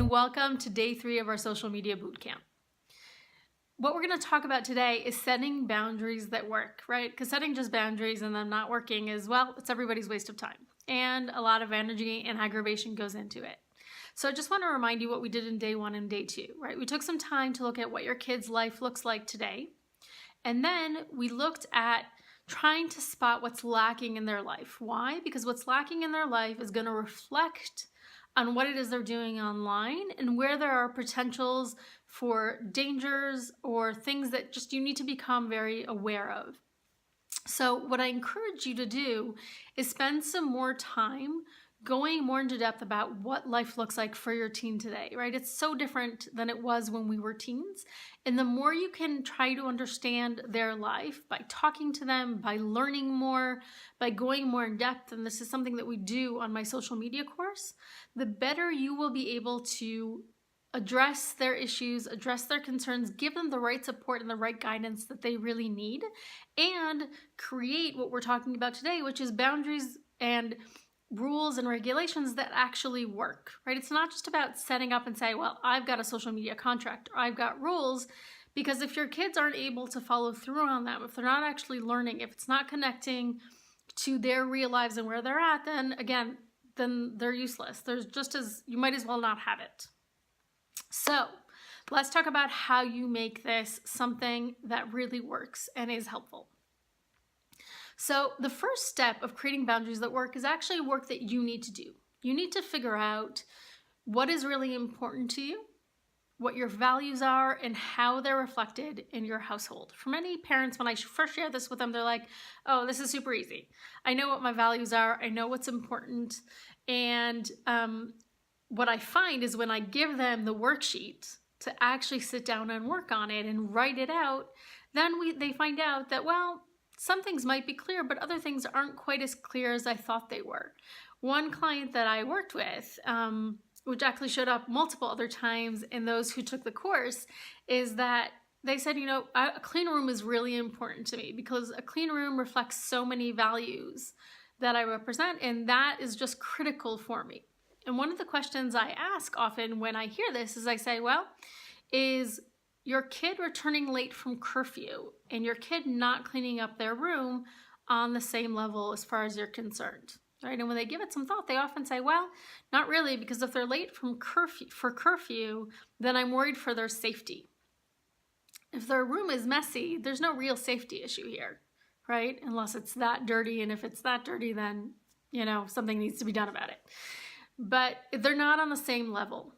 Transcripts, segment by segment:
and welcome to day 3 of our social media bootcamp. What we're going to talk about today is setting boundaries that work, right? Because setting just boundaries and them not working is, well, it's everybody's waste of time. And a lot of energy and aggravation goes into it. So I just want to remind you what we did in day 1 and day 2, right? We took some time to look at what your kid's life looks like today. And then we looked at trying to spot what's lacking in their life. Why? Because what's lacking in their life is going to reflect on what it is they're doing online and where there are potentials for dangers or things that just you need to become very aware of. So what I encourage you to do is spend some more time going more into depth about what life looks like for your teen today, right? It's so different than it was when we were teens. And the more you can try to understand their life by talking to them, by learning more, by going more in depth, and this is something that we do on my social media course, the better you will be able to address their issues, address their concerns, give them the right support and the right guidance that they really need, and create what we're talking about today, which is boundaries and rules and regulations that actually work, right? It's not just about setting up and say, well, I've got a social media contract or I've got rules, because if your kids aren't able to follow through on them, if they're not actually learning, if it's not connecting to their real lives and where they're at, then again, then they're useless. You might as well not have it. So let's talk about how you make this something that really works and is helpful. So the first step of creating boundaries that work is actually work that you need to do. You need to figure out what is really important to you, what your values are, and how they're reflected in your household. For many parents, when I first share this with them, they're like, oh, this is super easy. I know what my values are. I know what's important. And what I find is when I give them the worksheet to actually sit down and work on it and write it out, then they find out that, well, some things might be clear, but other things aren't quite as clear as I thought they were. One client that I worked with, which actually showed up multiple other times in those who took the course, is that they said, a clean room is really important to me because a clean room reflects so many values that I represent, and that is just critical for me. And one of the questions I ask often when I hear this is I say, well, is your kid returning late from curfew and your kid not cleaning up their room on the same level as far as you're concerned, right? And when they give it some thought, they often say, well, not really, because if they're late for curfew, then I'm worried for their safety. If their room is messy, there's no real safety issue here, right? Unless it's that dirty, and if it's that dirty, then, something needs to be done about it. But they're not on the same level.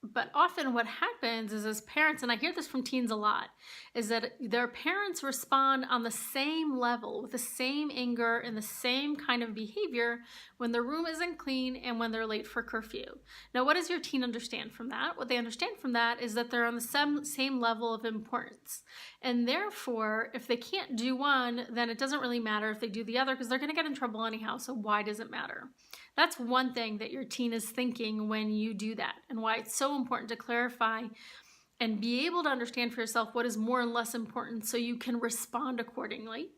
But often what happens is as parents, and I hear this from teens a lot, is that their parents respond on the same level with the same anger and the same kind of behavior when their room isn't clean and when they're late for curfew. Now, what does your teen understand from that? What they understand from that is that they're on the same level of importance. And therefore, if they can't do one, then it doesn't really matter if they do the other because they're going to get in trouble anyhow. So why does it matter? That's one thing that your teen is thinking when you do that, and why it's so important to clarify and be able to understand for yourself what is more and less important so you can respond accordingly.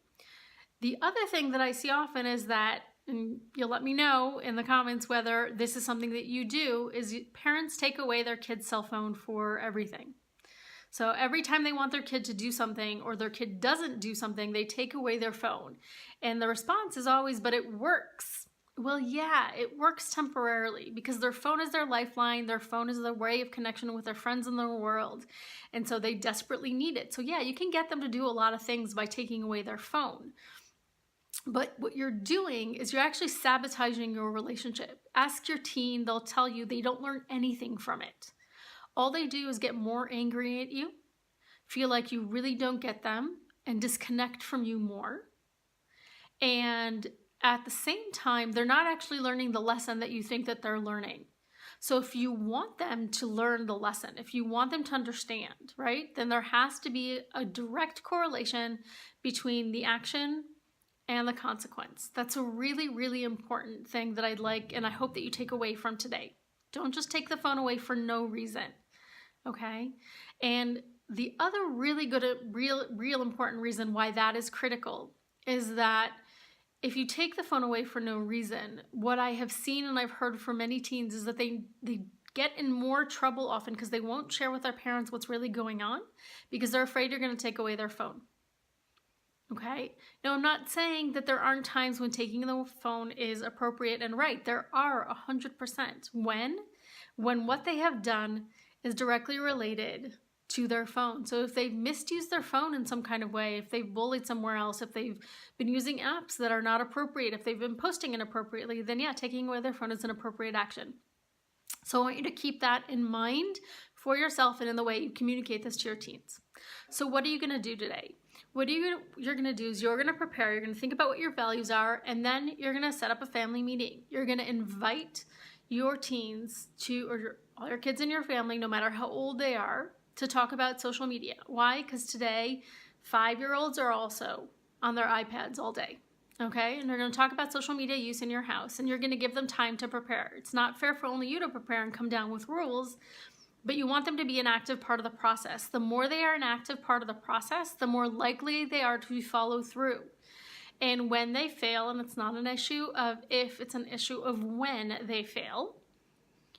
The other thing that I see often is that, and you'll let me know in the comments whether this is something that you do, is parents take away their kid's cell phone for everything. So every time they want their kid to do something or their kid doesn't do something, they take away their phone. And the response is always, but it works. Well, yeah, it works temporarily because their phone is their lifeline. Their phone is their way of connection with their friends in the world. And so they desperately need it. So yeah, you can get them to do a lot of things by taking away their phone. But what you're doing is you're actually sabotaging your relationship. Ask your teen, they'll tell you they don't learn anything from it. All they do is get more angry at you, feel like you really don't get them, and disconnect from you more. And at the same time, they're not actually learning the lesson that you think that they're learning. So if you want them to learn the lesson, if you want them to understand, right, then there has to be a direct correlation between the action and the consequence. That's a really, really important thing that I'd like, and I hope that you take away from today. Don't just take the phone away for no reason, okay? And the other really good, real important reason why that is critical is that if you take the phone away for no reason, what I have seen and I've heard from many teens is that they get in more trouble often because they won't share with their parents what's really going on because they're afraid you're going to take away their phone. Okay? Now, I'm not saying that there aren't times when taking the phone is appropriate and right. There are 100%. When what they have done is directly related to their phone. So if they've misused their phone in some kind of way, if they've bullied somewhere else, if they've been using apps that are not appropriate, if they've been posting inappropriately, then yeah, taking away their phone is an appropriate action. So I want you to keep that in mind for yourself and in the way you communicate this to your teens. So what are you going to do today? What you're going to do is you're going to prepare, you're going to think about what your values are, and then you're going to set up a family meeting. You're going to invite your teens all your kids in your family, no matter how old they are, to talk about social media. Why? Because today, 5-year-olds are also on their iPads all day. Okay, and they're going to talk about social media use in your house, and you're going to give them time to prepare. It's not fair for only you to prepare and come down with rules, but you want them to be an active part of the process. The more they are an active part of the process, the more likely they are to follow through. And when they fail, and it's not an issue of if, it's an issue of when they fail,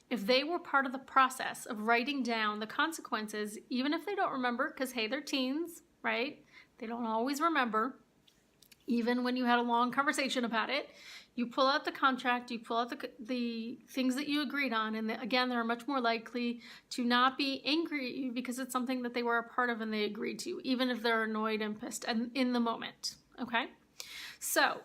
if they were part of the process of writing down the consequences, even if they don't remember, because hey, they're teens, right? They don't always remember. Even when you had a long conversation about it, you pull out the contract, you pull out the things that you agreed on, and again, they're much more likely to not be angry at you because it's something that they were a part of and they agreed to, even if they're annoyed and pissed and in the moment, okay? So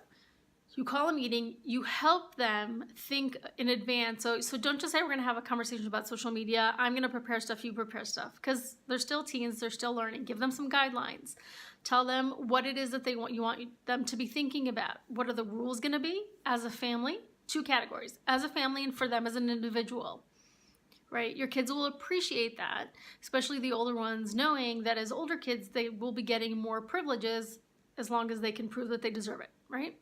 you call a meeting, you help them think in advance. So don't just say we're going to have a conversation about social media. I'm going to prepare stuff, you prepare stuff, because they're still teens, they're still learning. Give them some guidelines. Tell them what it is that you want them to be thinking about. What are the rules going to be as a family? 2 categories, as a family and for them as an individual, right? Your kids will appreciate that, especially the older ones, knowing that as older kids, they will be getting more privileges as long as they can prove that they deserve it, right?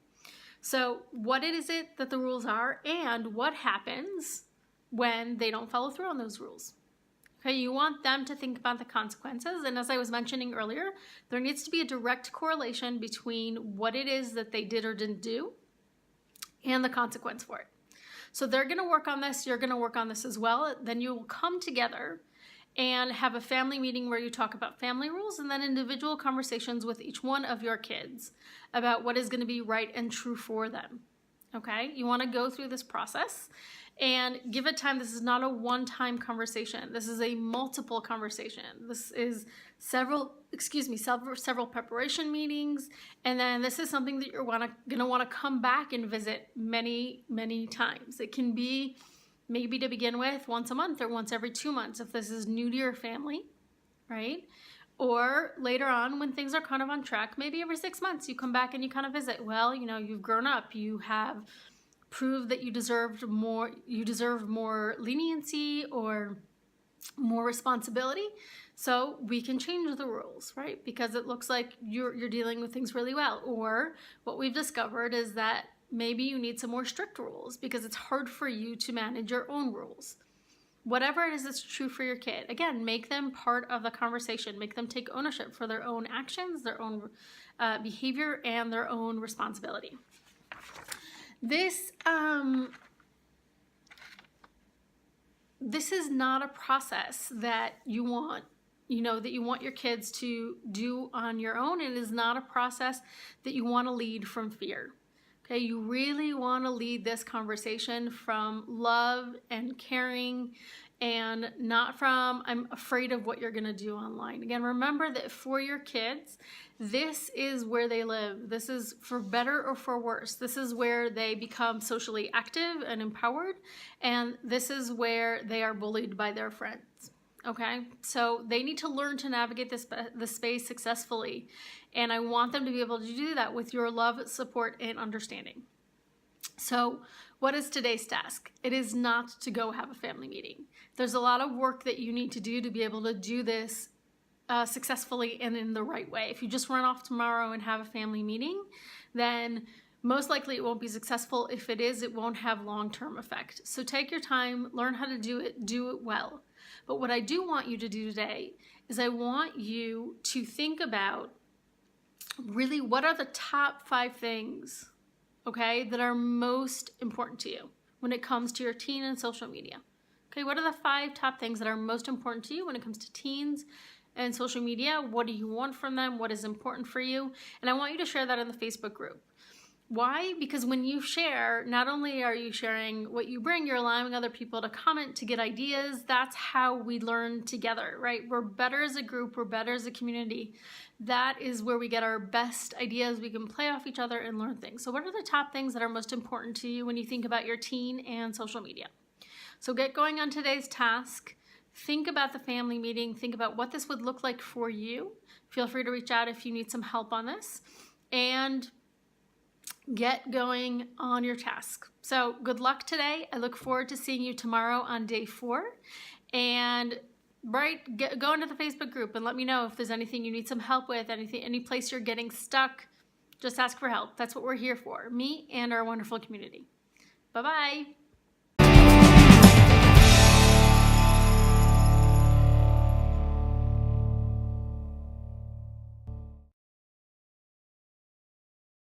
So what is it that the rules are and what happens when they don't follow through on those rules? Okay, you want them to think about the consequences. And as I was mentioning earlier, there needs to be a direct correlation between what it is that they did or didn't do and the consequence for it. So they're going to work on this. You're going to work on this as well. Then you will come together and have a family meeting where you talk about family rules and then individual conversations with each one of your kids about what is going to be right and true for them. Okay, you want to go through this process and give it time. This is not a one-time conversation. This is a multiple conversation. This is several preparation meetings, and then this is something that you're going to want to come back and visit many, many times. It can be maybe to begin with once a month or once every 2 months if this is new to your family, right? Or later on when things are kind of on track, maybe every 6 months you come back and you kind of visit. Well, you've grown up, you have proved that you deserve more leniency or more responsibility, so we can change the rules, right? Because it looks like you're dealing with things really well. Or what we've discovered is that maybe you need some more strict rules because it's hard for you to manage your own rules. Whatever it is that's true for your kid, again, make them part of the conversation. Make them take ownership for their own actions, their own behavior, and their own responsibility. This is not a process that you want your kids to do on your own. It is not a process that you want to lead from fear. Okay, you really want to lead this conversation from love and caring and not from, I'm afraid of what you're going to do online. Again, remember that for your kids, this is where they live. This is for better or for worse. This is where they become socially active and empowered, and this is where they are bullied by their friends. Okay, so they need to learn to navigate this space successfully, and I want them to be able to do that with your love, support, and understanding. So what is today's task? It is not to go have a family meeting. There's a lot of work that you need to do to be able to do this successfully and in the right way. If you just run off tomorrow and have a family meeting, then most likely it won't be successful. If it is, it won't have long-term effect. So take your time, learn how to do it well. But what I do want you to do today is I want you to think about really what are the top 5 things, okay, that are most important to you when it comes to your teen and social media. Okay, what are the 5 top things that are most important to you when it comes to teens and social media? What do you want from them? What is important for you? And I want you to share that in the Facebook group. Why? Because when you share, not only are you sharing what you bring, you're allowing other people to comment, to get ideas. That's how we learn together, right? We're better as a group, we're better as a community. That is where we get our best ideas. We can play off each other and learn things. So what are the top things that are most important to you when you think about your teen and social media? So get going on today's task. Think about the family meeting. Think about what this would look like for you. Feel free to reach out if you need some help on this. And get going on your task. So good luck today. I look forward to seeing you tomorrow on day 4. And go into the Facebook group and let me know if there's anything you need some help with, any place you're getting stuck. Just ask for help. That's what we're here for, me and our wonderful community. Bye-bye.